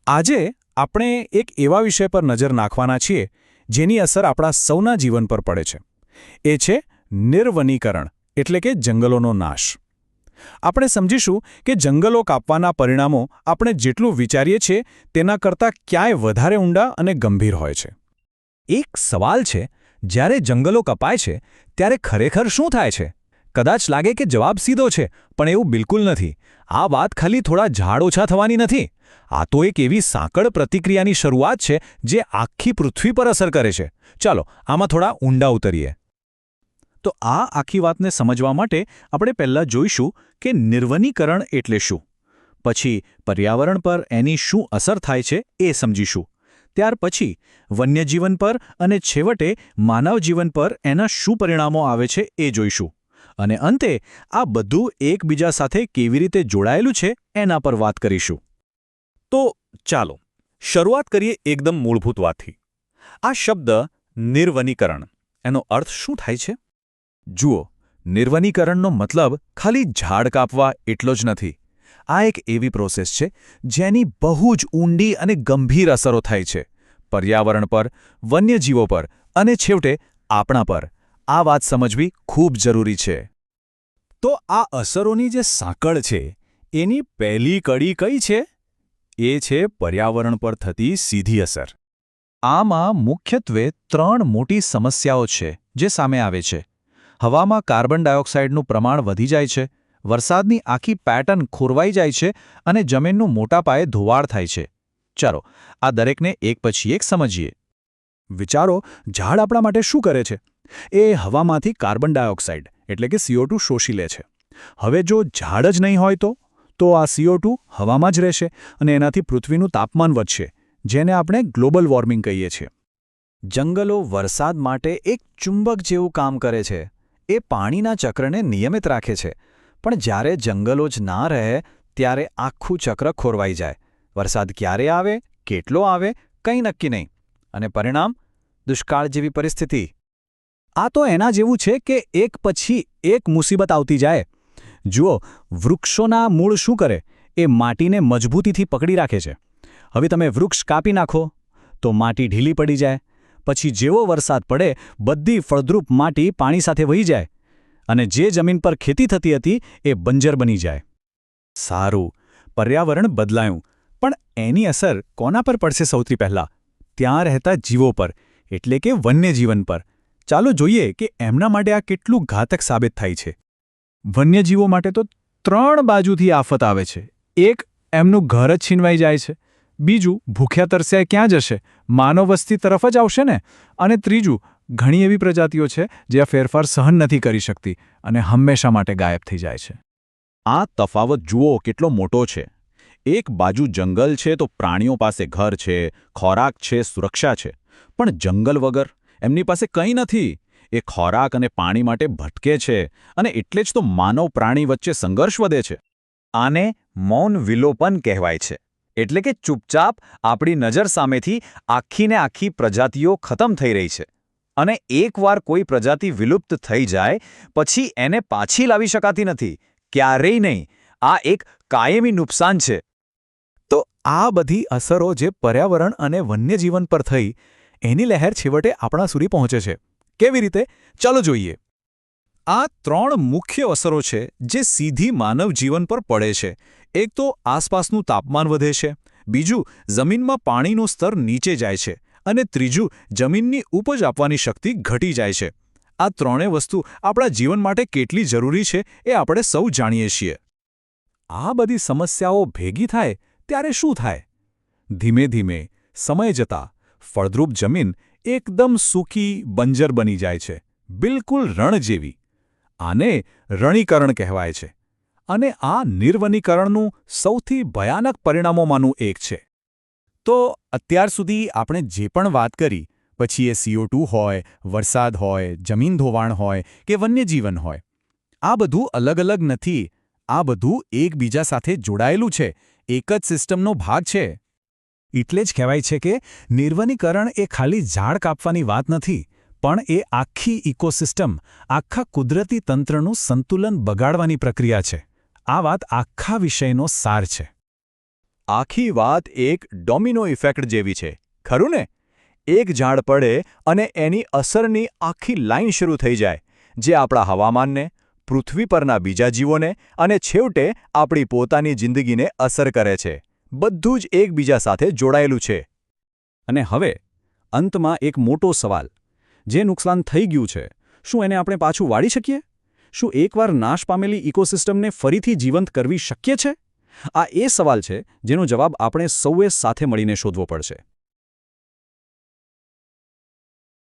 આજે આપણે એક એવા વિષય પર નજર નાખવાના છીએ જેની અસર આપણા સૌના જીવન પર પડે છે. એ છે નિર્વનીકરણ એટલે કે જંગલોનો નાશ. આપણે સમજીશું કે જંગલો કાપવાના પરિણામો આપણે જેટલું વિચારીએ છીએ તેના કરતાં ક્યાંય વધારે ઊંડા અને ગંભીર હોય છે. એક સવાલ છે, જ્યારે જંગલો કપાય છે ત્યારે ખરેખર શું થાય છે? કદાચ લાગે કે જવાબ સીધો છે, પણ એવું બિલકુલ નથી. આ વાત ખાલી થોડા ઝાડ ઓછા થવાની નથી. આ તો એક એવી સાંકળ પ્રતિક્રિયાની શરૂઆત છે જે આખી પૃથ્વી પર અસર કરે છે. ચાલો આમાં થોડા ઊંડા ઉતરીએ. તો આ આખી વાતને સમજવા માટે આપણે પહેલાં જોઈશું કે નિર્વનીકરણ એટલે શું. પછી પર્યાવરણ પર એની શું અસર થાય છે એ સમજીશું. ત્યાર પછી વન્યજીવન પર અને છેવટે માનવ જીવન પર એના શું પરિણામો આવે છે એ જોઈશું. અને અંતે આ બધું એકબીજા સાથે કેવી રીતે જોડાયેલું છે એના પર વાત કરીશું. તો ચાલો શરૂઆત કરીએ એકદમ મૂળભૂત વાતથી. આ શબ્દ નિર્વનીકરણ, એનો અર્થ શું થાય છે? જુઓ, નિર્વનીકરણનો મતલબ ખાલી ઝાડ કાપવા એટલો જ નથી. આ એક એવી પ્રોસેસ છે જેની બહુ જ ઊંડી અને ગંભીર અસરો થાય છે પર્યાવરણ પર, વન્યજીવો પર અને છેવટે આપણા પર. આ વાત સમજવી ખૂબ જરૂરી છે. તો આ અસરોની જે સાંકળ છે એની પહેલી કડી કઈ છે? એ છે પર્યાવરણ પર થતી સીધી અસર. આમાં મુખ્યત્વે 3 મોટી સમસ્યાઓ છે જે સામે આવે છે. હવામાં કાર્બન ડાયોક્સાઇડનું પ્રમાણ વધી જાય છે, વરસાદની આખી પેટર્ન ખોરવાઈ જાય છે અને જમીનનું મોટા પાયે ધોવાણ થાય છે. ચાલો આ દરેકને એક પછી એક સમજીએ. વિચારો, ઝાડ આપણા માટે શું કરે છે? એ હવામાંથી કાર્બન ડાયોક્સાઇડ એટલે કે CO2 શોષી લે છે. હવે જો ઝાડ જ નહીં હોય તો આ CO2 હવામાં જ રહેશે અને એનાથી પૃથ્વીનું તાપમાન વધશે, જેને આપણે ગ્લોબલ વોર્મિંગ કહીએ છીએ. જંગલો વરસાદ માટે એક ચુંબક જેવું કામ કરે છે. એ પાણીના ચક્રને નિયમિત રાખે છે. પણ જ્યારે જંગલો જ ના રહે ત્યારે આખું ચક્ર ખોરવાઈ જાય. વરસાદ ક્યારે આવે, કેટલો આવે, કંઈ નક્કી નહીં. અને પરિણામ? દુષ્કાળ જેવી પરિસ્થિતિ. આ તો એના જેવું છે કે એક પછી એક મુસીબત આવતી જાય. જુઓ, વૃક્ષોના મૂળ શું કરે? એ માટીને મજબૂતીથી પકડી રાખે છે. હવે તમે વૃક્ષ કાપી નાખો તો માટી ઢીલી પડી જાય. પછી જેવો વરસાદ પડે બધી ફળદ્રુપ માટી પાણી સાથે વહી જાય અને જે જમીન પર ખેતી થતી હતી એ બંજર બની જાય. સારું, પર્યાવરણ બદલાયું, પણ એની અસર કોના પર પડશે સૌથી પહેલાં? ત્યાં રહેતા જીવો પર, એટલે કે વન્યજીવન પર. ચાલો જોઈએ કે એમના માટે આ કેટલું ઘાતક સાબિત થાય છે. વન્યજીવો માટે તો 3 બાજુથી આફત આવે છે. એક, એમનું ઘર જ છીનવાઈ જાય છે. બીજું, ભૂખ્યા તરસ્યા ક્યાં જશે? માનવ વસ્તી તરફ જ આવશે ને. અને ત્રીજું, ઘણી એવી પ્રજાતિઓ છે જે આ ફેરફાર સહન નથી કરી શકતી અને હંમેશા માટે ગાયબ થઈ જાય છે. આ તફાવત જુઓ કેટલો મોટો છે. એક બાજુ જંગલ છે તો પ્રાણીઓ પાસે ઘર છે, ખોરાક છે, સુરક્ષા છે. પણ જંગલ વગર એમની પાસે કંઈ નથી. એ ખોરાક અને પાણી માટે ભટકે છે અને એટલે જ તો માનવ પ્રાણી વચ્ચે સંઘર્ષ વધે છે. આને મૌન વિલોપન કહેવાય છે. એટલે કે ચૂપચાપ આપણી નજર સામેથી આખીને આખી પ્રજાતિઓ ખતમ થઈ રહી છે. અને એકવાર કોઈ પ્રજાતિ વિલુપ્ત થઈ જાય પછી એને પાછી લાવી શકાતી નથી. ક્યારેય નહીં. આ એક કાયમી નુકસાન છે. તો આ બધી અસરો જે પર્યાવરણ અને વન્યજીવન પર થઈ એની લહેર છેવટે આપણા સુધી પહોંચે છે. કેવી રીતે? ચાલો જોઈએ. આ 3 મુખ્ય અસરો છે જે સીધી માનવ જીવન પર પડે છે. એક તો આસપાસનું તાપમાન વધે છે, બીજું જમીનમાં પાણીનું સ્તર નીચે જાય છે અને ત્રીજું જમીનની ઉપજ આપવાની શક્તિ ઘટી જાય છે. આ 3 વસ્તુ આપણા જીવન માટે કેટલી જરૂરી છે એ આપણે સૌ જાણીએ છીએ. આ બધી સમસ્યાઓ ભેગી થાય ત્યારે શું થાય? ધીમે ધીમે સમય જતાં ફળદ્રુપ જમીન એકદમ સૂકી, બંજર બની જાય છે, બિલકુલ રણ જેવી. આને રણીકરણ કહેવાય છે. અને આ નિર્વનીકરણનું સૌથી ભયાનક પરિણામોમાંનું એક છે. તો અત્યાર સુધી આપણે જે પણ વાત કરી, પછી એ CO2 હોય, વરસાદ હોય, જમીન ધોવાણ હોય કે વન્યજીવન હોય, આ બધું અલગ અલગ નથી. આ બધું એકબીજા સાથે જોડાયેલું છે, એક જ સિસ્ટમનો ભાગ છે. એટલે જ કહેવાય છે કે નિર્વનીકરણ એ ખાલી ઝાડ કાપવાની વાત નથી, પણ એ આખી ઇકોસિસ્ટમ, આખા કુદરતી તંત્રનું સંતુલન બગાડવાની પ્રક્રિયા છે. આ વાત આખા વિષયનો સાર છે. આખી વાત એક ડોમિનો ઇફેક્ટ જેવી છે, ખરું ને? એક ઝાડ પડે અને એની અસરની આખી લાઈન શરૂ થઈ જાય, જે આપણા હવામાનને, પૃથ્વી પરના બીજા જીવોને અને છેવટે આપણી પોતાની જિંદગીને અસર કરે છે. બધું જ એકબીજા સાથે જોડાયેલું છે. અને હવે અંતમાં એક મોટો સવાલ, જે નુકસાન થઈ ગયું છે, શું એને આપણે પાછું વાળી શકીએ? શું એકવાર નાશ પામેલી ઇકોસિસ્ટમને ફરીથી જીવંત કરવી શક્ય છે? આ એ સવાલ છે જેનો જવાબ આપણે સૌએ સાથે મળીને શોધવો પડશે.